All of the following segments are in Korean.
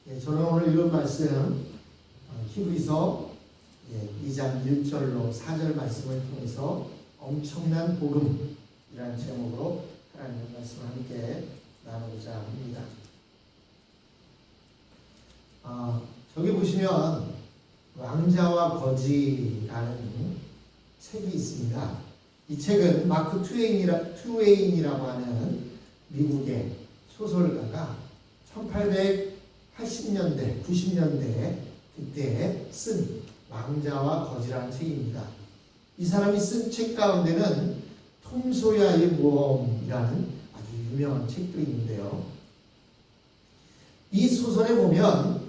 저는 오늘 읽은 말씀 히브리서 2장 1절로 4절 말씀을 통해서 엄청난 복음이라는 제목으로 하나님의 말씀을 함께 나누고자 합니다. 저기 보시면 왕자와 거지라는 책이 있습니다. 이 책은 마크 트웨인이라고 하는 미국의 소설가가 1880년대, 90년대 그때 쓴 왕자와 거지라는 책입니다. 이 사람이 쓴 책 가운데는 톰 소야의 모험이라는 아주 유명한 책도 있는데요. 이 소설에 보면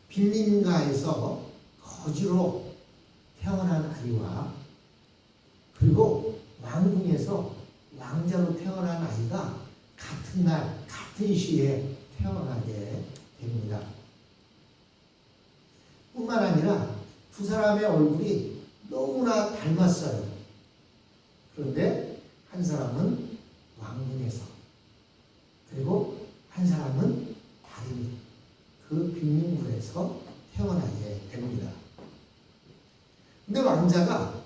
빈민가에서 거지로 태어난 아이와 그리고 왕궁에서 왕자로 태어난 아이가 같은 날, 같은 시에 태어나게 됩니다. 뿐만 아니라 두 사람의 얼굴이 너무나 닮았어요. 그런데 한 사람은 왕궁에서, 그리고 한 사람은 다른 그 빈민굴에서 태어나게 됩니다. 근데 왕자가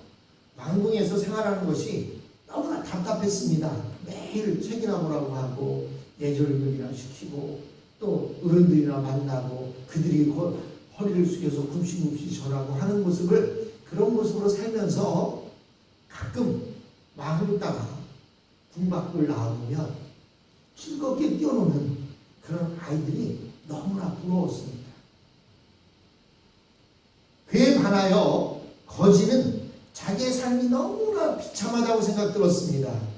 왕궁에서 생활하는 것이 너무나 답답했습니다. 매일 책이나 보라고 하고 예절교리나 시키고 또 어른들이나 만나고 그들이 허리를 숙여서 굽신굽신 전하고 하는 모습을, 그런 모습으로 살면서 가끔 마음을 따라 궁 밖을 나와보면 즐겁게 뛰어노는 그런 아이들이 너무나 부러웠습니다. 그에 반하여 거지는 자기의 삶이 너무나 비참하다고 생각들었습니다.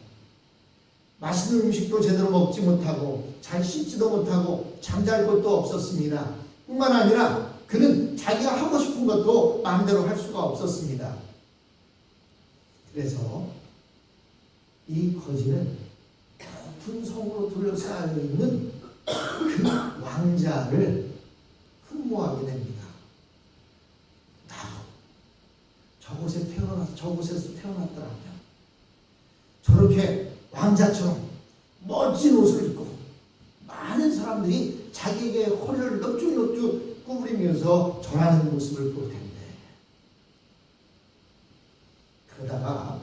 맛있는 음식도 제대로 먹지 못하고 잘 씻지도 못하고 잠잘 것도 없었습니다. 뿐만 아니라 그는 자기가 하고 싶은 것도 마음대로 할 수가 없었습니다. 그래서 이 거지는 높은 성으로 둘러싸여 있는 그 왕자를 흠모하게 됩니다. 나도 저곳에서 태어났더라면 저렇게 왕자처럼 멋진 옷을 입고 많은 사람들이 자기에게 허리를 넙죽넙죽 구부리면서 절하는 모습을 볼 텐데, 그러다가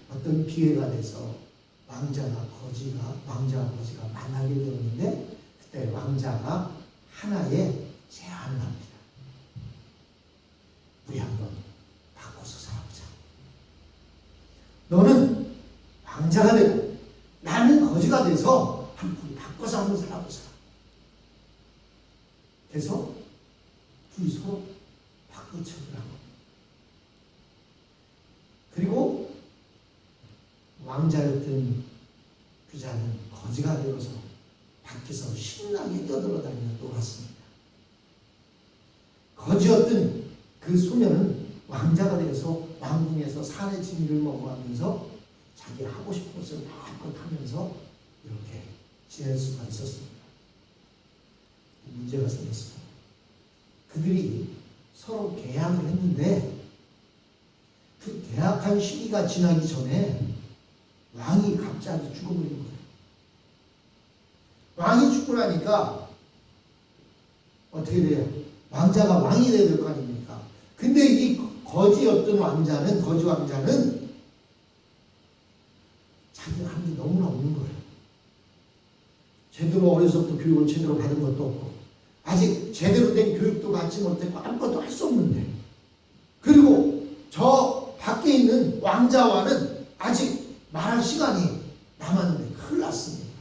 어떤 기회가 돼서 왕자와 거지가 만나게 되었는데, 그때 왕자가 하나의 제안을 합니다. 우리 한번 바꿔서 살아보자. 너는 왕자가 되고 나는 거지가 돼서 한번 바꿔서 한번 살아보자. 그래서 둘이 서로 바꾸처를 하고, 그리고 왕자였던 그자는 거지가 되어서 밖에서 신나게 뛰어들어다니며 놀았습니다. 거지였던 그 소녀는 왕자가 되어서 왕궁에서 산의 진미를 먹어가면서 자기 하고 싶은 것을 마음껏 하면서 이렇게 지낼 수가 있었습니다. 문제가 생겼습니다. 그들이 서로 계약을 했는데 그 계약한 시기가 지나기 전에 왕이 갑자기 죽어버린 거예요. 왕이 죽고 나니까 어떻게 돼요? 왕자가 왕이 돼야 될 거 아닙니까? 근데 이 거지였던 왕자는, 거지 왕자는 자기가 한 게 너무나 없는 거예요. 제대로 어려서부터 교육을 제대로 받은 것도 없고 아직 제대로 된 교육도 받지 못했고 아무것도 할 수 없는데, 그리고 저 밖에 있는 왕자와는 아직 말할 시간이 남았는데 큰일 났습니다.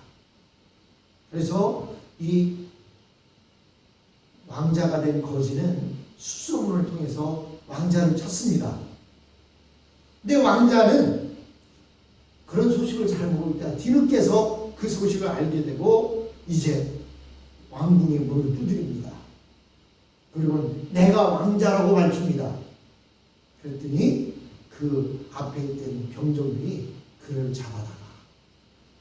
그래서 이 왕자가 된 거지는 수소문을 통해서 왕자를 찾습니다. 근데 왕자는 그런 소식을 잘 모르고 있다 뒤늦게서 그 소식을 알게 되고 이제 왕궁의 문을 두드립니다. 그리고 내가 왕자라고 밝힙니다. 그랬더니 그 앞에 있던 병정들이 그를 잡아다가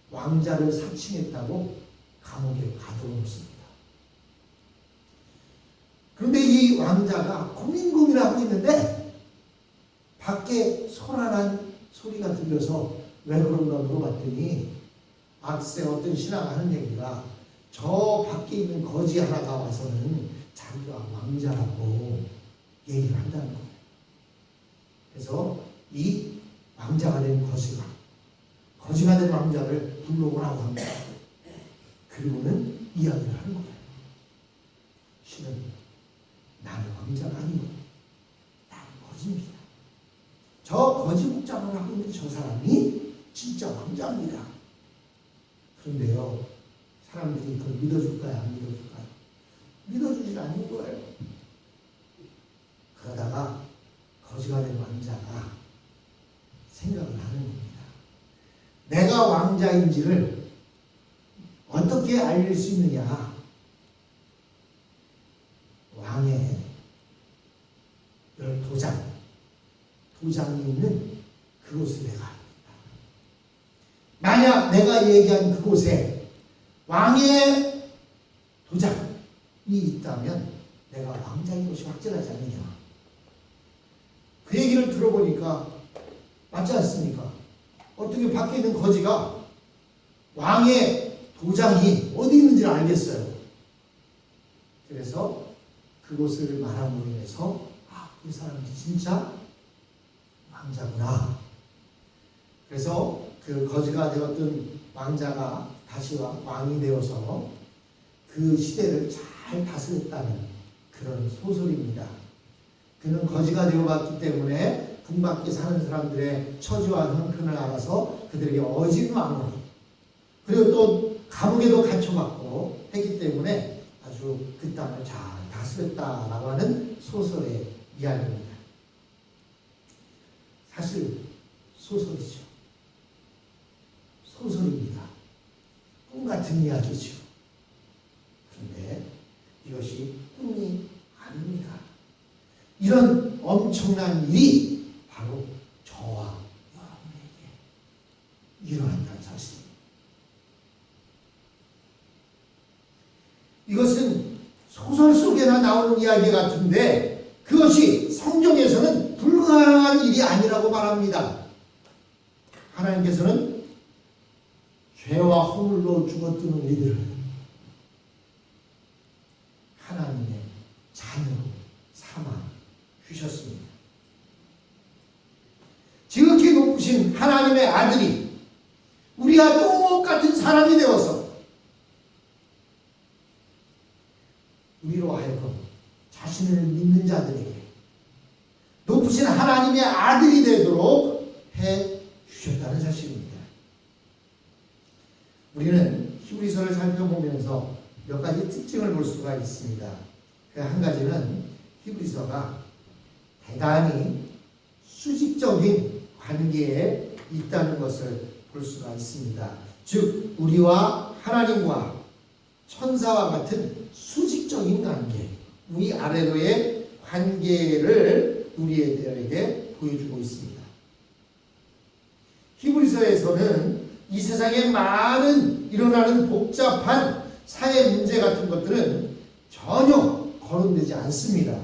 왕자를 사칭했다고 감옥에 가둬놓습니다. 그런데 이 왕자가 고민고민을 하고 있는데 밖에 소란한 소리가 들려서 왜 그런가 물어봤더니 악세 어떤 신하가 하는 얘기가 저 밖에 있는 거지 하나가 와서는 자기가 왕자라고 얘기를 한다는 거예요. 그래서 이 왕자가 된 거지가 된 왕자를 불러오라고 합니다. 그리고는 이야기를 하는 거예요. 신은 나는 왕자가 아니고 나는 거지입니다. 저 거지 복장을 하고 있는 저 사람이 진짜 왕자입니다. 그런데요, 사람들이 그걸 믿어줄까요? 안 믿어줄까요? 믿어주질 않는 거예요. 그러다가 거지가 된 왕자가 생각을 하는 겁니다. 내가 왕자인지를 어떻게 알릴 수 있느냐? 왕의 도장이 있는 그곳을 내가 알겠다. 만약 내가 얘기한 그곳에 왕의 도장이 있다면 내가 왕자인 것이 확실하지 않느냐? 그 얘기를 들어보니까 맞지 않습니까? 어떻게 밖에 있는 거지가 왕의 도장이 어디 있는지를 알겠어요. 그래서 그곳을 말함으로 인해서 그 사람이 진짜 왕자구나. 그래서 그 거지가 되었던 왕자가 다시 왕이 되어서 그 시대를 잘 다스렸다는 그런 소설입니다. 그는 거지가 되어봤기 때문에 궁밖에 사는 사람들의 처지와 형편을 알아서 그들에게 어진 왕으로, 그리고 또 감옥에도 갇혀갔고 했기 때문에 아주 그 땅을 잘 다스렸다라고 하는 소설의 이야기입니다. 사실 소설이죠. 소설입니다. 꿈 같은 이야기죠. 그런데 이것이 꿈이 아닙니다. 이런 엄청난 일이 바로 저와 여러분에게 일어난다는 사실입니다. 이것은 소설 속에나 나오는 이야기 같은데 그것이 성경에서는 불가능한 일이 아니라고 말합니다. 하나님께서는 죄와 허물로 죽어뜨는 우리들을 하나님의 자녀로 삼아 주셨습니다. 지극히 높으신 하나님의 아들이 우리와 똑같은 사람이 되어서 우리로 하여금 자신을 믿는 자들에게 높으신 하나님의 아들이 되도록 해 주셨다는 사실입니다. 우리는 히브리서를 살펴보면서 몇 가지 특징을 볼 수가 있습니다. 그 한 가지는 히브리서가 대단히 수직적인 관계에 있다는 것을 볼 수가 있습니다. 즉 우리와 하나님과 천사와 같은 수직적인 관계, 위아래로의 관계를 우리에게 보여주고 있습니다. 히브리서에서는 이 세상에 많은 일어나는 복잡한 사회 문제 같은 것들은 전혀 거론되지 않습니다.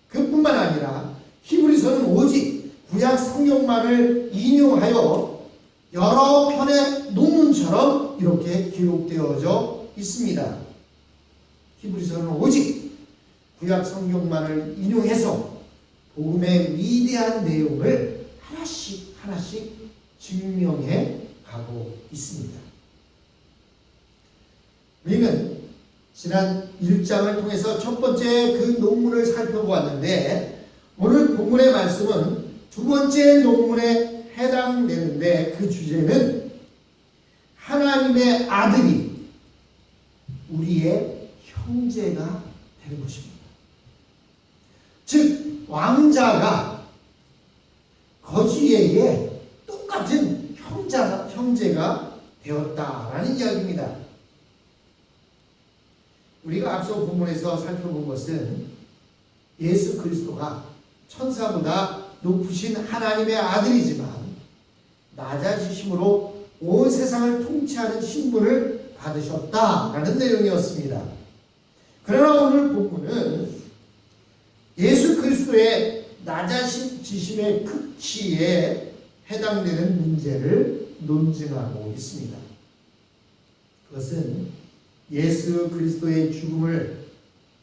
그뿐만 아니라 히브리서는 오직 구약 성경만을 인용하여 여러 편의 논문처럼 이렇게 기록되어져 있습니다. 히브리서는 오직 구약 성경만을 인용해서 복음의 위대한 내용을 하나씩 증명해 가고 있습니다. 우리는 지난 1장을 통해서 첫 번째 그 논문을 살펴보았는데 오늘 본문의 말씀은 두 번째 논문에 해당되는데 그 주제는 하나님의 아들이 우리의 형제가 되는 것입니다. 즉 왕자가 거지에게 똑같은 형제가 되었다라는 이야기입니다. 우리가 앞서 본문에서 살펴본 것은 예수 그리스도가 천사보다 높으신 하나님의 아들이지만 낮아지심으로 온 세상을 통치하는 신분을 받으셨다라는 내용이었습니다. 그러나 오늘 본문은 예수 그리스도의 낮아지심의 극치에 해당되는 문제를 논증하고 있습니다. 그것은 예수 그리스도의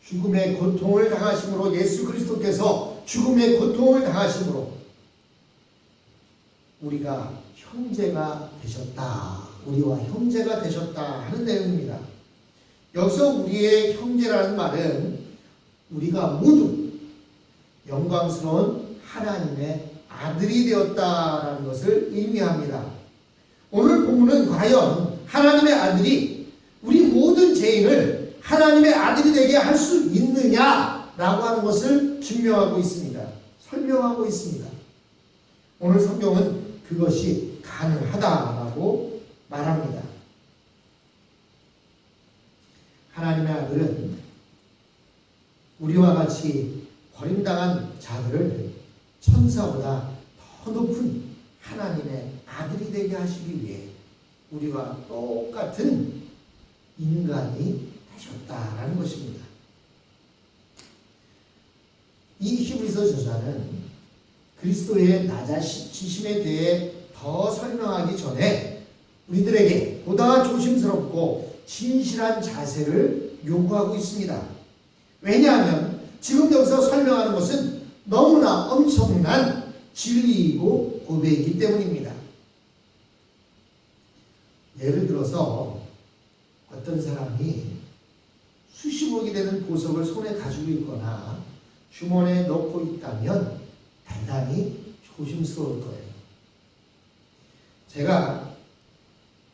죽음의 고통을 당하심으로, 예수 그리스도께서 죽음의 고통을 당하심으로 우리가 형제가 되셨다, 우리와 형제가 되셨다 하는 내용입니다. 여기서 우리의 형제라는 말은 우리가 모두 영광스러운 하나님의 아들이 되었다라는 것을 의미합니다. 오늘 본문은 과연 하나님의 아들이 우리 모든 죄인을 하나님의 아들이 되게 할 수 있느냐라고 하는 것을 증명하고 있습니다. 설명하고 있습니다. 오늘 성경은 그것이 가능하다라고 말합니다. 하나님의 아들은 우리와 같이 버림당한 자들을 천사보다 더 높은 하나님의 아들이 되게 하시기 위해 우리와 똑같은 인간이 되셨다라는 것입니다. 이 히브리서 저자는 그리스도의 낮아지심에 대해 더 설명하기 전에 우리들에게 보다 조심스럽고 진실한 자세를 요구하고 있습니다. 왜냐하면 지금 여기서 설명하는 것은 너무나 엄청난 진리이고 고백이기 때문입니다. 예를 들어서 어떤 사람이 수십억이 되는 보석을 손에 가지고 있거나 주머니에 넣고 있다면 대단히 조심스러울 거예요. 제가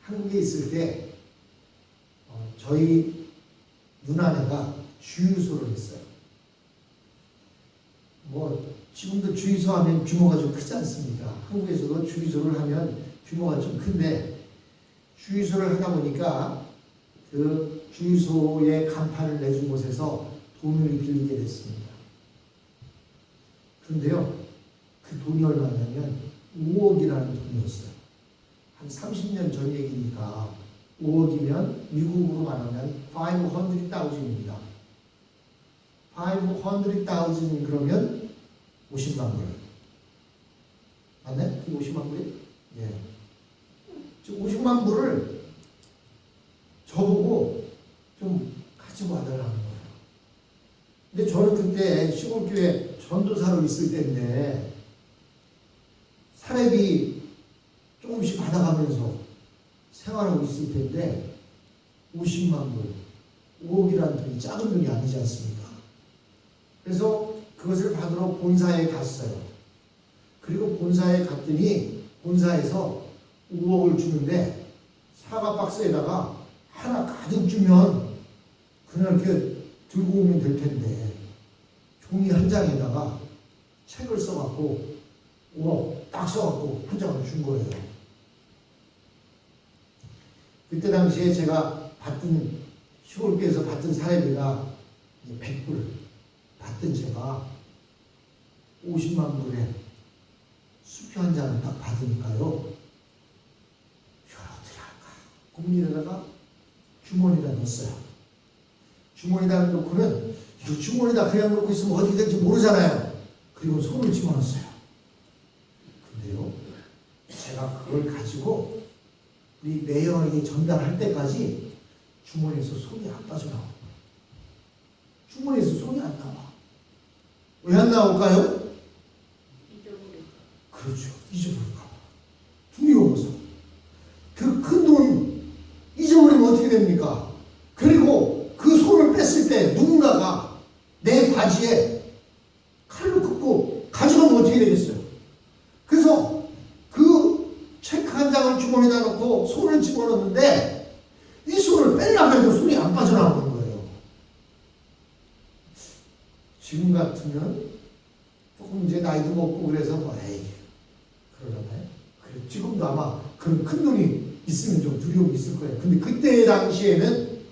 한국에 있을 때 저희 누나네가 주유소를 했어요. 지금도 주유소 하면 규모가 좀 크지 않습니까? 한국에서도 주유소를 하면 규모가 좀 큰데, 주유소를 하다 보니까 그 주유소에 간판을 내준 곳에서 돈을 빌리게 됐습니다. 그런데요, 그 돈이 얼마냐면 5억이라는 돈이었어요. 한 30년 전 얘기니까 5억이면 미국으로 말하면 500,000입니다. 500,000 그러면 50만 불. 맞네? 그게 50만 불이? 예. 50만 불을 저보고 좀 가지고 와달라는 거예요. 근데 저는 그때 시골교회 전도사로 있을 때인데 사례비 조금씩 받아가면서 생활하고 있을 텐데 50만 불, 5억이라는 돈이 작은 돈이 아니지 않습니까? 그래서 그것을 받으러 본사에 갔어요. 그리고 본사에 갔더니 본사에서 5억을 주는데 사과 박스에다가 하나 가득 주면 그냥 이렇게 들고 오면 될 텐데 종이 한 장에다가 책을 써갖고 5억 딱 써갖고 한 장을 준 거예요. 그때 당시에 제가 시골교회에서 받던 사례비가 100불 받던 제가 50만 불에 수표 한 장을 딱 받으니까요. 이걸 어떻게 할까? 고민에다가 주머니에다 넣었어요. 주머니에다 넣고는 이 주머니에다 그냥 넣고 있으면 어떻게 될지 모르잖아요. 그리고 손을 집어넣었어요. 근데요, 제가 그걸 가지고 우리 매형에게 전달할 때까지 주머니에서 손이 안 빠져나와요. 주머니에서 손이 안 나와. 왜 안 나올까요? 그렇죠. 잊어버릴까봐. 두려워서. 그 큰 돈 잊어버리면 어떻게 됩니까? 그리고 그 손을 뺐을 때 누군가가 내 바지에 칼로 긋고 가져가면 어떻게 되겠어요? 그래서 그 체크 한 장을 주머니에다 넣고 손을 집어넣는데 이 손을 빼려고 해도 손이 안 빠져나오는 거예요. 지금 같으면 조금 이제 나이도 먹고 그래서 에이 그러잖아요. 지금도 아마 그런 큰 돈이 있으면 좀 두려움이 있을 거예요. 근데 그때 당시에는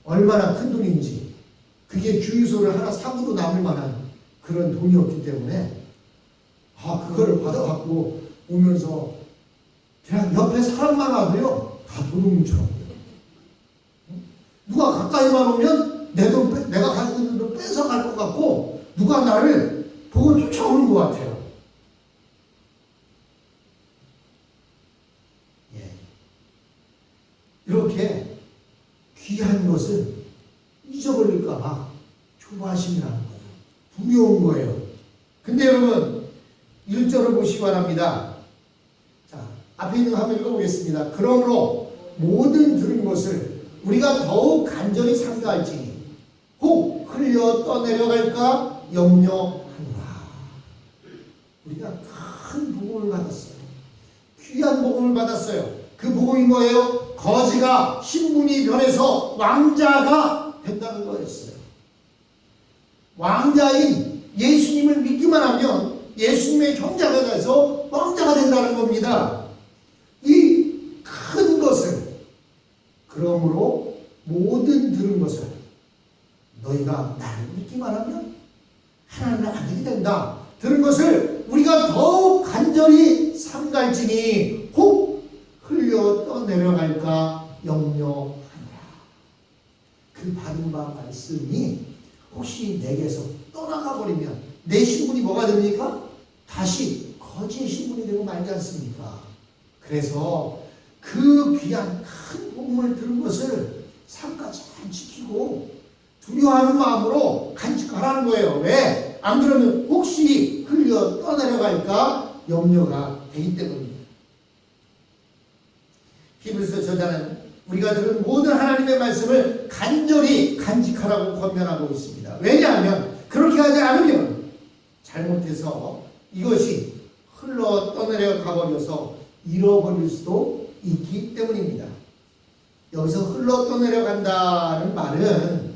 얼마나 큰 돈인지 그게 주유소를 하나 사고도 남을 만한 그런 돈이었기 때문에 그거를 받아갖고 오면서 그냥 옆에 사람만 와도요 다 도둑놈처럼 누가 가까이만 오면 내 돈 내가 가지고 있는 돈 뺏어갈 것 같고 누가 나를 보고 쫓아오는 것 같아요. 이렇게 귀한 것을 잊어버릴까봐 조바심이라는 거예요. 두려운 거예요. 근데 여러분 1절을 보시기 바랍니다. 자, 앞에 있는 거 한번 읽어보겠습니다. 그러므로 모든 들은 것을 우리가 더욱 간절히 삼가할지니 혹 흘려 떠내려갈까 염려하노라. 우리가 큰 복음을 받았어요. 귀한 복음을 받았어요. 그 복음이 뭐예요? 거지가 신분이 변해서 왕자가 된다는 거였어요. 왕자인 예수님을 믿기만 하면 예수님의 형제가 돼서 왕자가 된다는 겁니다. 이 큰 것을, 그러므로 모든 들은 것을 너희가 나를 믿기만 하면 하나님의 아들이 된다. 들은 것을 우리가 더욱 간절히 삼갈지니 혹 흘려 떠내려갈까 염려하노라. 그 받은 바 말씀이 혹시 내게서 떠나가 버리면 내 신분이 뭐가 됩니까? 다시 거짓 신분이 되고 말지 않습니까? 그래서 그 귀한 큰 복음을 들은 것을 삼가 잘 지키고 두려워하는 마음으로 간직하라는 거예요. 왜? 안 그러면 혹시 흘려 떠내려갈까 염려가 되기 때문입니다. 히브리서 저자는 우리가 들은 모든 하나님의 말씀을 간절히 간직하라고 권면하고 있습니다. 왜냐하면 그렇게 하지 않으면 잘못해서 이것이 흘러 떠내려 가버려서 잃어버릴 수도 있기 때문입니다. 여기서 흘러 떠내려 간다는 말은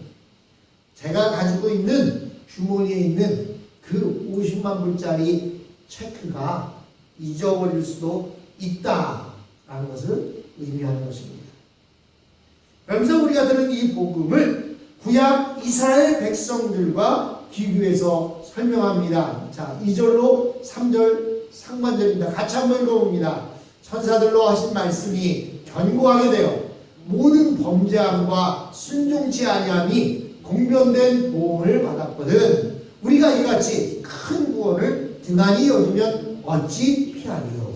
제가 가지고 있는 주머니에 있는 그 50만 불짜리 체크가 잊어버릴 수도 있다라는 것을 의미하는 것입니다. 그러면서 우리가 들은 이 복음을 구약 이스라엘 백성들과 비교해서 설명합니다. 자, 2절로 3절 상반절입니다. 같이 한번 읽어봅니다. 천사들로 하신 말씀이 견고하게 되어 모든 범죄함과 순종치 아니함이 공변된 보응을 받았거든 우리가 이같이 큰 구원을 등한히 여기면 어찌 피하리요.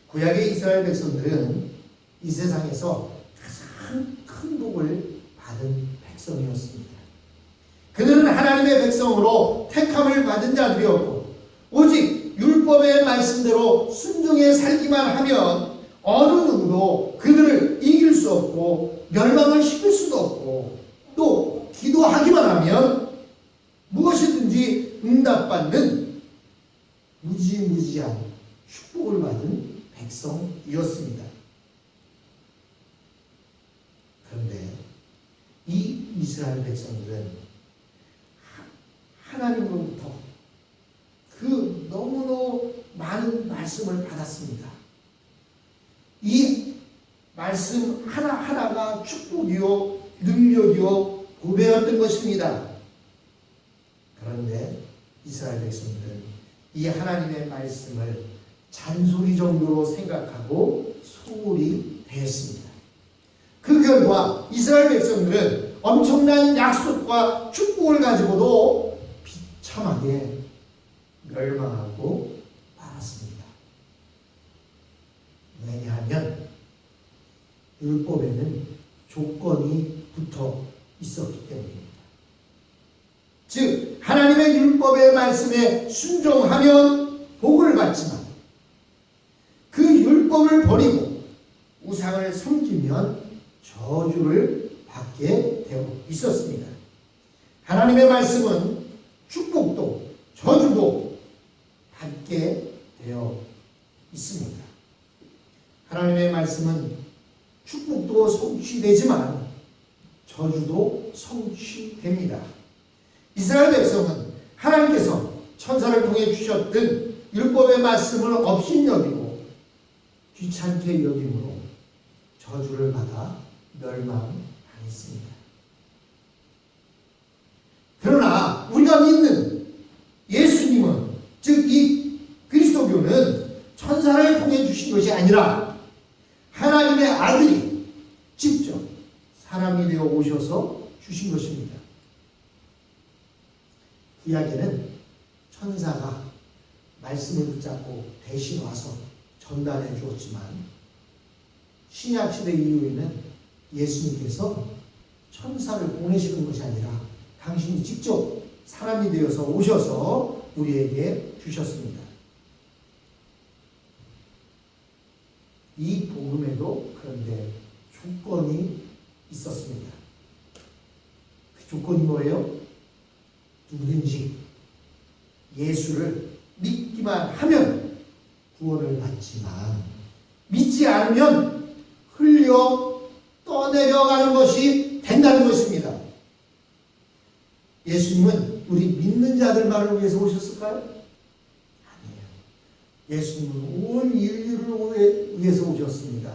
구약의 이스라엘 백성들은 이 세상에서 가장 큰 복을 받은 백성이었습니다. 그들은 하나님의 백성으로 택함을 받은 자들이었고 오직 율법의 말씀대로 순종해 살기만 하면 어느 누구도 그들을 이길 수 없고 멸망을 시킬 수도 없고 또 기도하기만 하면 무엇이든지 응답받는 무지무지한 축복을 받은 백성이었습니다. 그런데 이 이스라엘 백성들은 하나님으로부터 그 너무너무 많은 말씀을 받았습니다. 이 말씀 하나하나가 축복이요 능력이요 보배였던 것입니다. 그런데 이스라엘 백성들은 이 하나님의 말씀을 잔소리 정도로 생각하고 소홀히 대했습니다. 그 결과 이스라엘 백성들은 엄청난 약속과 축복을 가지고도 비참하게 멸망하고 말았습니다. 왜냐하면 율법에는 조건이 붙어 있었기 때문입니다. 즉 하나님의 율법의 말씀에 순종하면 복을 받지만 그 율법을 버리고 우상을 섬기면 저주를 받게 되어 있었습니다. 하나님의 말씀은 축복도 저주도 받게 되어 있습니다. 하나님의 말씀은 축복도 성취되지만 저주도 성취됩니다. 이스라엘 백성은 하나님께서 천사를 통해 주셨던 율법의 말씀을 업신여기고 귀찮게 여김으로 저주를 받아 멸망당했습니다. 그러나 우리가 믿는 예수님은 즉 이 그리스도교는 천사를 통해 주신 것이 아니라 하나님의 아들이 직접 사람이 되어 오셔서 주신 것입니다. 구약에는 천사가 말씀을 붙잡고 대신 와서 전달해 주었지만 신약시대 이후에는 예수님께서 천사를 보내시는 것이 아니라 당신이 직접 사람이 되어서 오셔서 우리에게 주셨습니다. 이 복음에도 그런데 조건이 있었습니다. 그 조건이 뭐예요? 누구든지 예수를 믿기만 하면 구원을 받지만 믿지 않으면 흘려 떠내려가는 것이 된다는 것입니다. 예수님은 우리 믿는 자들만을 위해서 오셨을까요? 아니에요. 예수님은 온 인류를 위해서 오셨습니다.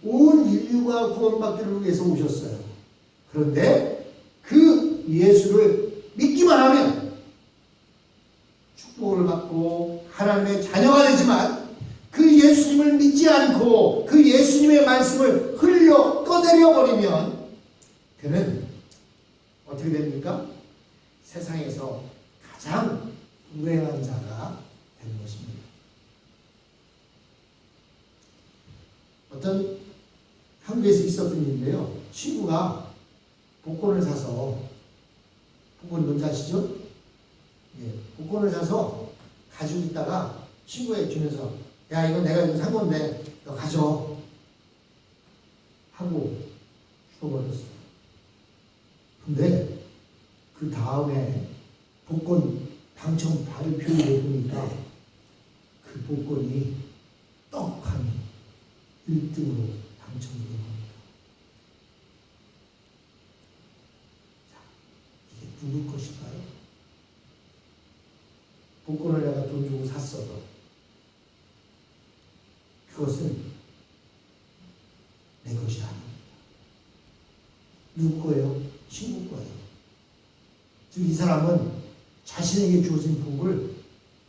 온 인류가 구원받기를 위해서 오셨어요. 그런데 그 예수를 믿기만 하면 축복을 받고 하나님의 자녀가 되지만 그 예수님을 믿지 않고 그 예수님의 말씀을 흘려 떠내려 버리면 그는 어떻게 됩니까? 세상에서 가장 불행한 자가 되는 것입니다. 어떤 한국에서 있었던 일인데요. 친구가 복권을 사서, 복권 뭔지 아시죠? 예, 복권을 사서 가지고 있다가 친구에게 주면서 야, 이거 내가 이거 산 건데 너 가져 하고 죽어버렸어요. 근데 그 다음에 복권 당첨 발표를 보니까 그 복권이 떡하니 1등으로 당첨이 된 겁니다. 자, 이게 누구 것일까요? 복권을 내가 돈 주고 샀어도 그것은 내 것이 아닙니다. 누구 거예요? 친구 거예요. 즉 이 사람은 자신에게 주어진 복을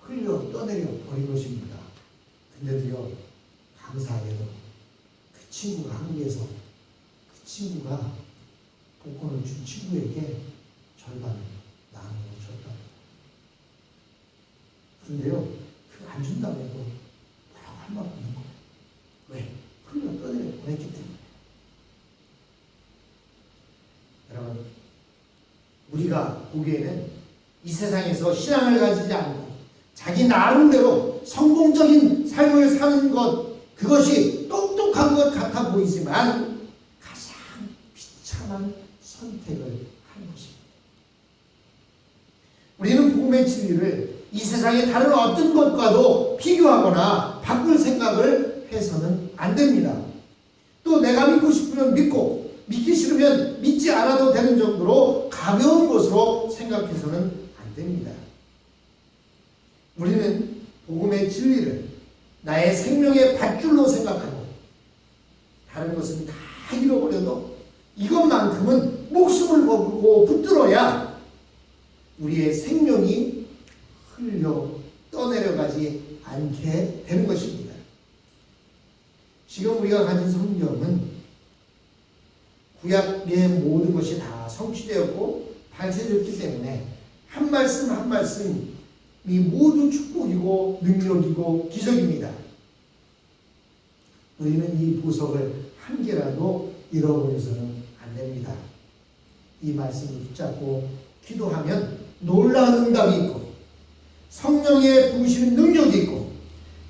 흘려 떠내려 버린 것입니다. 근데도요, 감사하게도 그 친구가 한국에서 그 친구가 복권을 준 친구에게 절반을 나누어 줬답니다. 그런데요, 그 안 준다고 해도 뭐라고 할 말 없는 거예요. 왜? 흘려 떠내려 보냈기 때문에. 여러분, 우리가 보기에는 이 세상에서 신앙을 가지지 않고 자기 나름대로 성공적인 삶을 사는 것, 그것이 똑똑한 것 같아 보이지만 가장 비참한 선택을 하는 것입니다. 우리는 복음의 진리를 이 세상의 다른 어떤 것과도 비교하거나 바꿀 생각을 해서는 안 됩니다. 또 내가 믿고 싶으면 믿고 믿기 싫으면 믿지 않아도 되는 정도로 가벼운 것으로 생각해서는 안 됩니다. 우리는 복음의 진리를 나의 생명의 밧줄로 생각하고 다른 것은 다 잃어버려도 이것만큼은 목숨을 걸고 붙들어야 우리의 생명이 흘려 떠내려가지 않게 되는 것입니다. 지금 우리가 가진 성경은 구약의 모든 것이 다 성취되었고 발표되었기 때문에 한 말씀 한 말씀이 모두 축복이고 능력이고 기적입니다. 우리는 이 보석을 한 개라도 잃어버려서는 안 됩니다. 이 말씀을 붙잡고 기도하면 놀라운 응답이 있고 성령의 부으시는 능력이 있고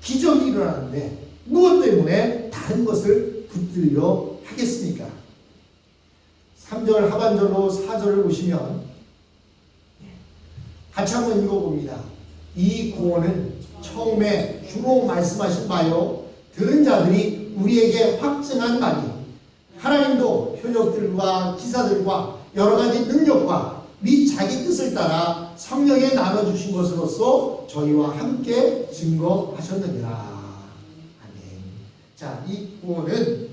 기적이 일어나는데 무엇 때문에 다른 것을 붙들려 하겠습니까? 3절 하반절로 4절을 보시면 같이 한번 읽어봅니다. 이 구원은 처음에 주로 말씀하신 바요 들은 자들이 우리에게 확증한 바니 하나님도 표적들과 기사들과 여러 가지 능력과 및 자기 뜻을 따라 성령에 나눠주신 것으로서 저희와 함께 증거하셨느니라. 아멘. 자, 이 구원은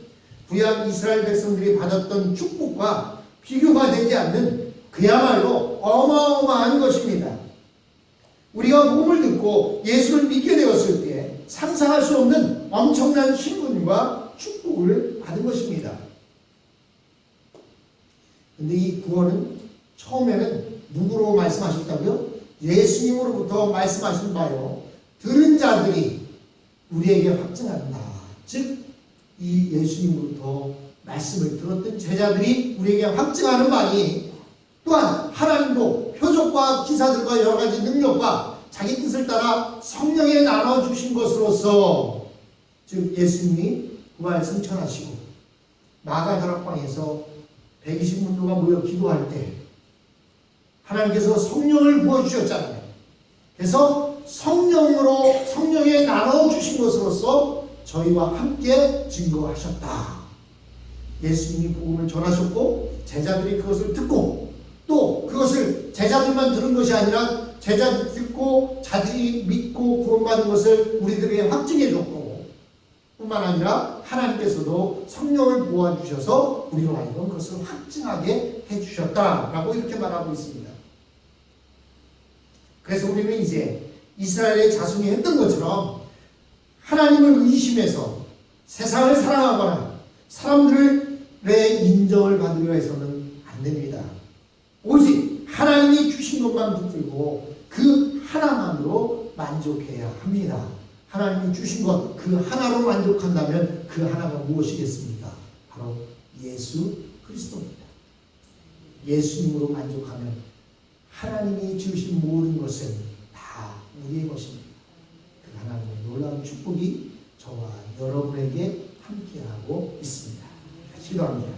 구약 이스라엘 백성들이 받았던 축복과 비교가 되지 않는 그야말로 어마어마한 것입니다. 우리가 복음을 듣고 예수를 믿게 되었을 때 상상할 수 없는 엄청난 신분과 축복을 받은 것입니다. 그런데 이 구원은 처음에는 누구로 말씀하셨다고요? 예수님으로부터 말씀하신 바요 들은 자들이 우리에게 확증한다. 즉 이 예수님으로부터 말씀을 들었던 제자들이 우리에게 확증하는 바니, 또한 하나님도 표적과 기사들과 여러 가지 능력과 자기 뜻을 따라 성령에 나눠주신 것으로서, 즉 예수님이 부활 승천하시고 마가다락방에서 120문도가 모여 기도할 때 하나님께서 성령을 부어주셨잖아요. 그래서 성령에 나눠주신 것으로서 저희와 함께 증거하셨다. 예수님이 복음을 전하셨고 제자들이 그것을 듣고, 또 그것을 제자들만 들은 것이 아니라 제자들 듣고 자들이 믿고 구원받은 것을 우리들에게 확증해 줬고, 뿐만 아니라 하나님께서도 성령을 부어주셔서 우리로 하여금 그것을 확증하게 해주셨다라고 이렇게 말하고 있습니다. 그래서 우리는 이제 이스라엘의 자손이 했던 것처럼 하나님을 의심해서 세상을 사랑하거나 사람들의 인정을 받으려 해서는 안 됩니다. 오직 하나님이 주신 것만 붙들고 그 하나만으로 만족해야 합니다. 하나님이 주신 것 그 하나로 만족한다면 그 하나가 무엇이겠습니까? 바로 예수 그리스도입니다. 예수님으로 만족하면 하나님이 주신 모든 것은 다 우리의 것입니다. 그 하나님의 놀라운 축복이 저와 여러분에게 함께하고 있습니다. 기도합니다.